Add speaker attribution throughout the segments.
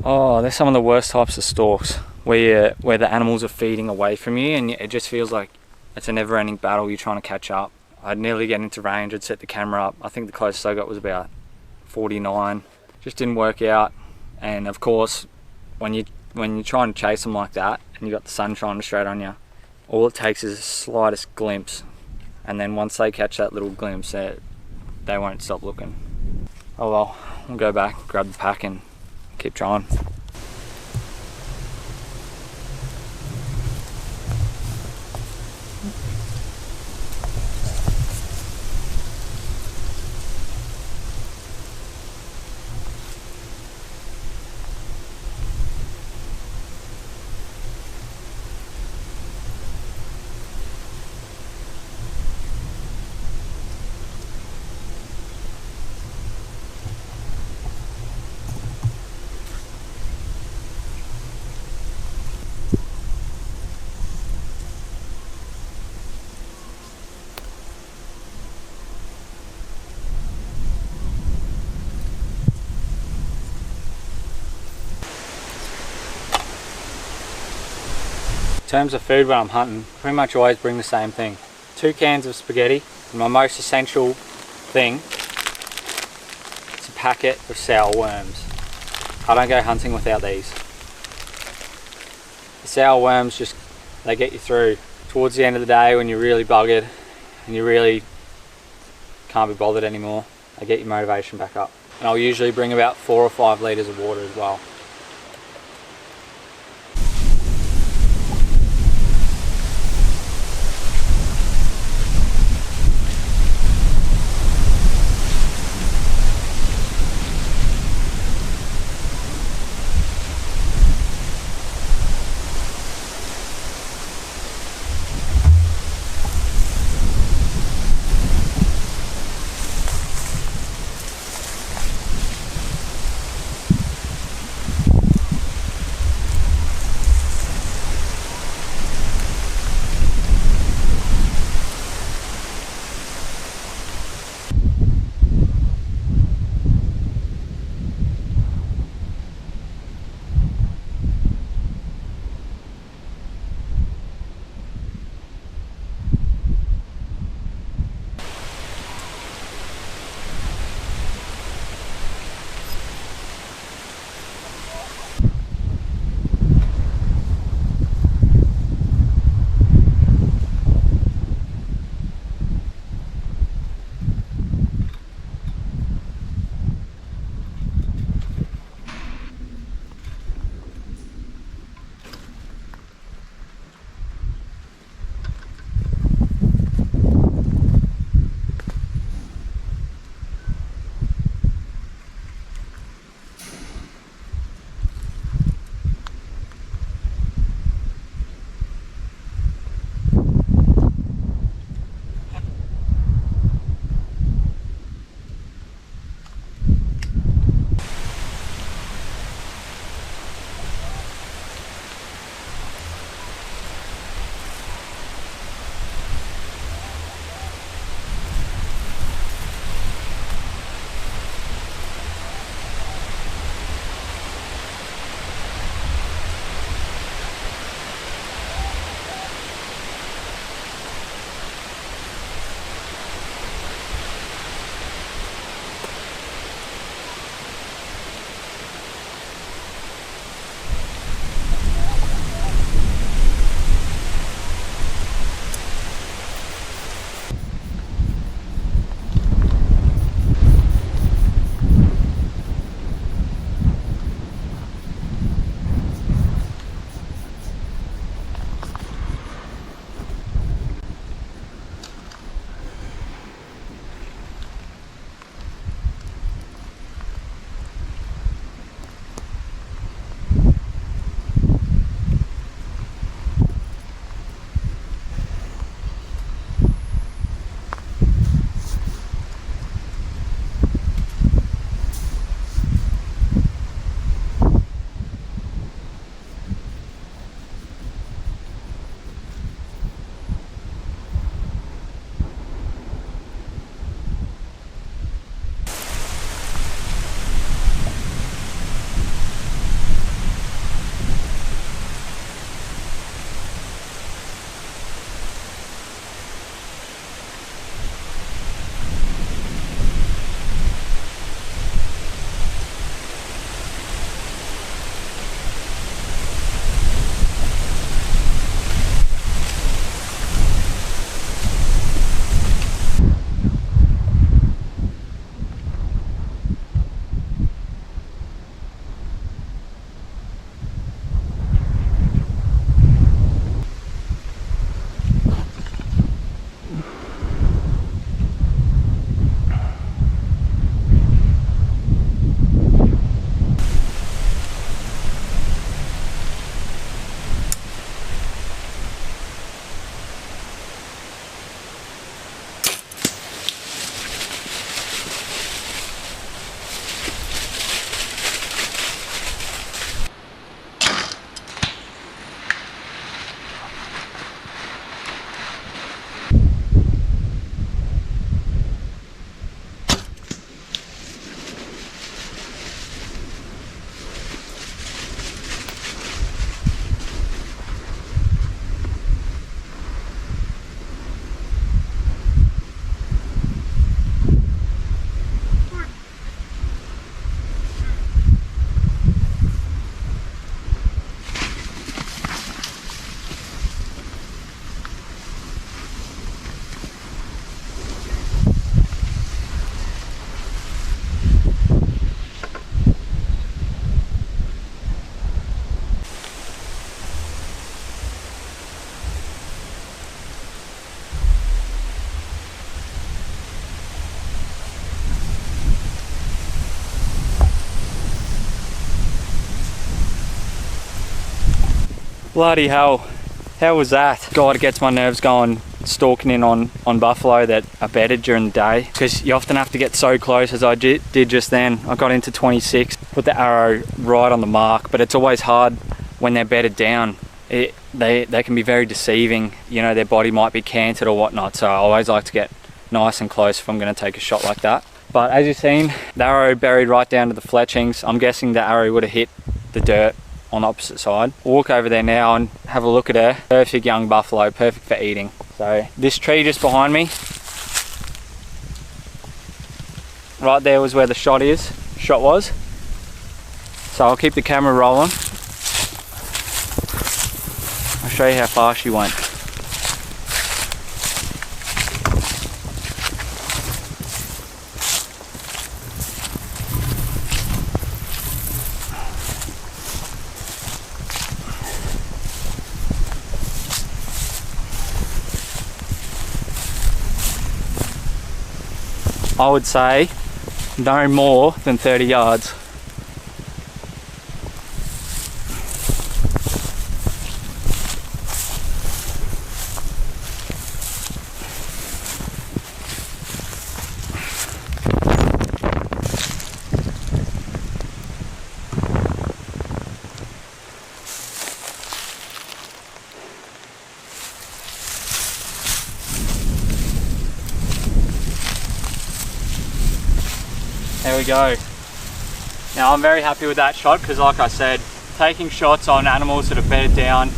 Speaker 1: Oh, they're some of the worst types of stalks where the animals are feeding away from you, and it just feels like it's a never-ending battle. You're trying to catch up. I'd nearly get into range. I'd set the camera up. I think the closest I got was about 49. Just didn't work out. And of course, when you're trying to chase them like that, and you got the sun shining straight on you, all it takes is the slightest glimpse, and then once they catch that little glimpse, they won't stop looking. Oh well, we'll go back, grab the pack, and keep trying. In terms of food when I'm hunting, pretty much always bring the same thing. 2 cans of spaghetti, and my most essential thing is a packet of sour worms. I don't go hunting without these. The sour worms they get you through towards the end of the day when you're really buggered and you really can't be bothered anymore. They get your motivation back up. And I'll usually bring about 4 or 5 litres of water as well. Bloody hell. How was that? God, it gets my nerves going stalking in on buffalo that are bedded during the day, because you often have to get so close as I did just then. I got into 26, put the arrow right on the mark, but it's always hard when they're bedded down. They can be very deceiving, you know, their body might be canted or whatnot, so I always like to get nice and close if I'm going to take a shot like that. But as you've seen, the arrow buried right down to the fletchings. I'm guessing the arrow would have hit the dirt on the opposite side. We'll walk over there now and have a look at her. Perfect young buffalo, perfect for eating. So this tree just behind me, right there was where the shot was. So I'll keep the camera rolling. I'll show you how far she went. I would say no more than 30 yards. There we go. Now I'm very happy with that shot, because like I said, taking shots on animals that are bedded down,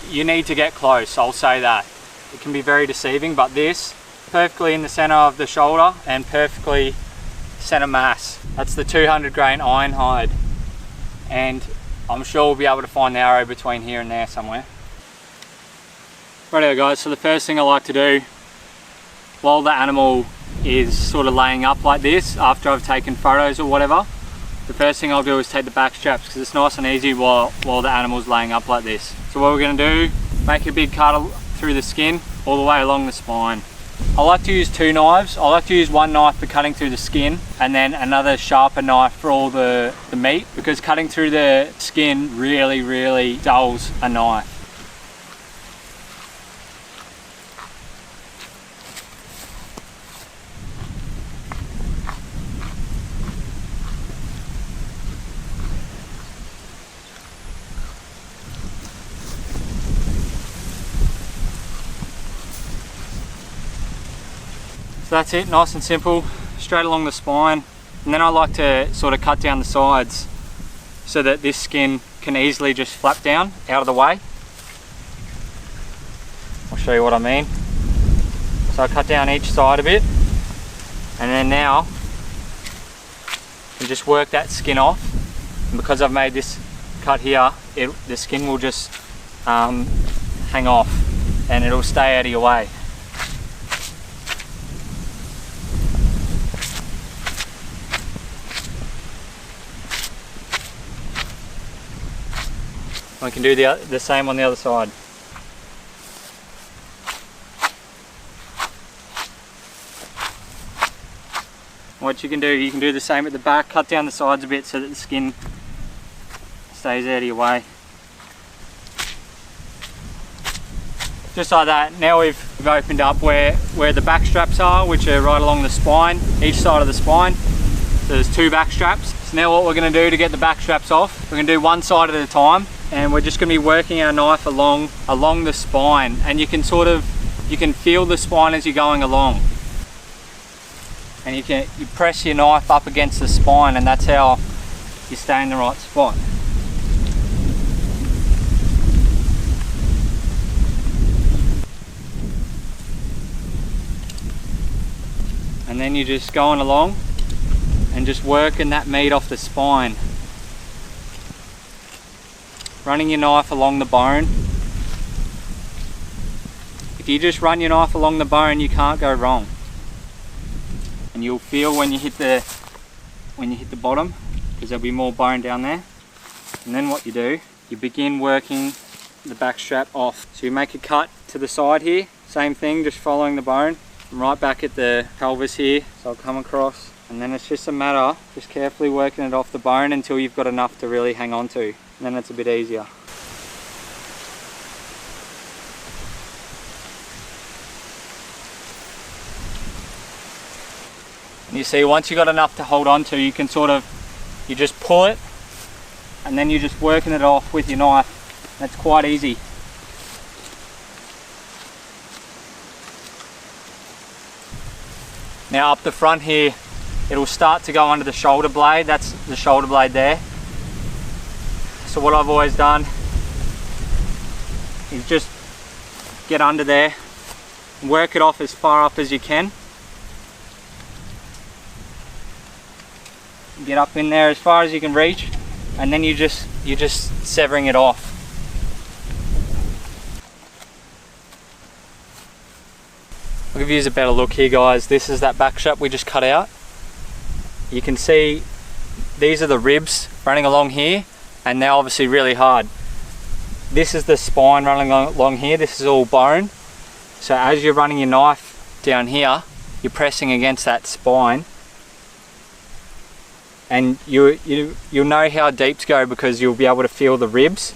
Speaker 1: you need to get close, I'll say that. It can be very deceiving, but this, perfectly in the center of the shoulder and perfectly center mass. That's the 200 grain iron hide. And I'm sure we'll be able to find the arrow between here and there somewhere. Righto guys, so the first thing I like to do while the animal is sort of laying up like this, after I've taken photos or whatever, the first thing I'll do is take the back straps, because it's nice and easy while the animal's laying up like this. So what we're going to do, make a big cut through the skin all the way along the spine. I like to use two knives. I like to use one knife for cutting through the skin, and then another sharper knife for all the meat, because cutting through the skin really dulls a knife. So that's it, nice and simple, straight along the spine. And then I like to sort of cut down the sides so that this skin can easily just flap down out of the way. I'll show you what I mean. So I cut down each side a bit, and then now you just work that skin off. And because I've made this cut here, the skin will just hang off and it'll stay out of your way. We can do the same on the other side. What you can do the same at the back, cut down the sides a bit so that the skin stays out of your way. Just like that. Now we've opened up where the back straps are, which are right along the spine, each side of the spine. So there's two back straps. So now what we're going to do to get the back straps off, we're going to do one side at a time, and we're just going to be working our knife along the spine, and you can feel the spine as you're going along, and you press your knife up against the spine, and that's how you stay in the right spot. And then you're just going along and just working that meat off the spine, running your knife along the bone. If you just run your knife along the bone, you can't go wrong. And you'll feel when you hit the bottom, because there'll be more bone down there. And then what you do, you begin working the back strap off. So you make a cut to the side here, same thing, just following the bone. I'm right back at the pelvis here, so I'll come across, and then it's just a matter just carefully working it off the bone until you've got enough to really hang on to, and then it's a bit easier. And you see, once you've got enough to hold on to, you can you just pull it, and then you're just working it off with your knife. That's quite easy. Now up the front here, it'll start to go under the shoulder blade. That's the shoulder blade there. So what I've always done is just get under there, work it off as far up as you can. Get up in there as far as you can reach, and then you're just severing it off. I'll give you a better look here, guys. This is that back strap we just cut out. You can see these are the ribs running along here, and they're obviously really hard. This is the spine running along here. This is all bone. So as you're running your knife down here, you're pressing against that spine, and you'll know how deep to go because you'll be able to feel the ribs.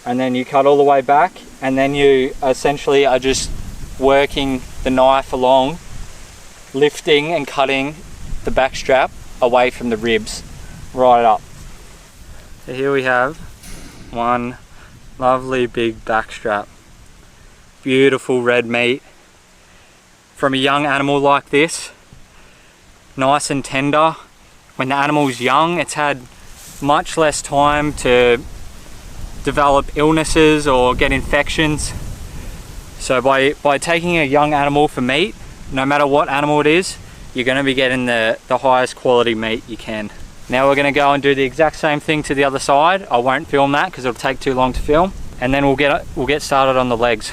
Speaker 1: And then you cut all the way back, and then you essentially are just working the knife along, lifting and cutting the back strap away from the ribs right up. So here we have one lovely big back strap. Beautiful red meat from a young animal like this, nice and tender. When the animal's young, it's had much less time to develop illnesses or get infections. So by taking a young animal for meat, no matter what animal it is, you're going to be getting the highest quality meat you can. Now we're going to go and do the exact same thing to the other side. I won't film that because it'll take too long to film, and then we'll get started on the legs.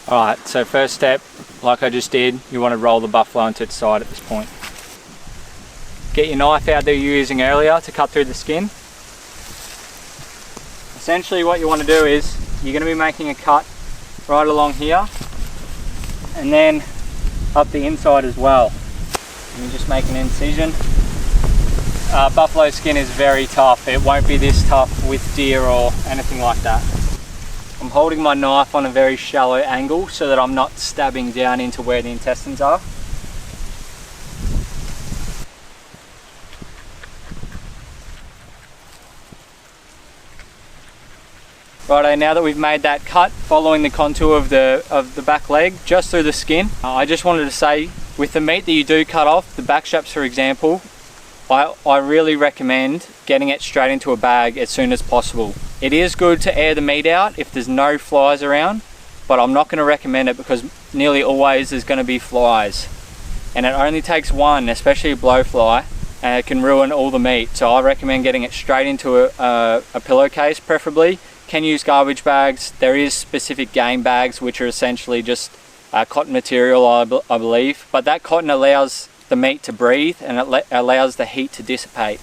Speaker 1: Alright, so first step, like I just did, you want to roll the buffalo into its side at this point. Get your knife out that you were using earlier to cut through the skin. Essentially what you want to do is, you're going to be making a cut right along here, and then up the inside as well. And you just make an incision. Buffalo skin is very tough. It won't be this tough with deer or anything like that. I'm holding my knife on a very shallow angle so that I'm not stabbing down into where the intestines are. Righto, now that we've made that cut following the contour of the back leg just through the skin, I just wanted to say, with the meat that you do cut off, the back straps for example, I really recommend getting it straight into a bag as soon as possible. It is good to air the meat out if there's no flies around, but I'm not going to recommend it because nearly always there's going to be flies. And it only takes one, especially a blowfly, and it can ruin all the meat. So I recommend getting it straight into a pillowcase preferably. Can use garbage bags. There is specific game bags which are essentially just cotton material, I believe. But that cotton allows the meat to breathe, and it allows the heat to dissipate.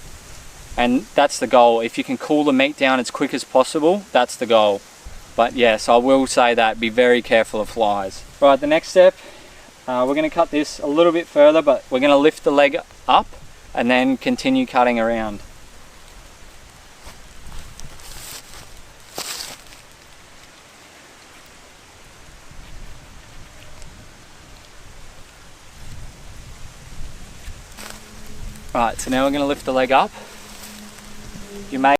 Speaker 1: And that's the goal. If you can cool the meat down as quick as possible, that's the goal. But yes, I will say that, be very careful of flies. Right, the next step, we're going to cut this a little bit further, but we're going to lift the leg up and then continue cutting around. Right, so now we're going to lift the leg up. You may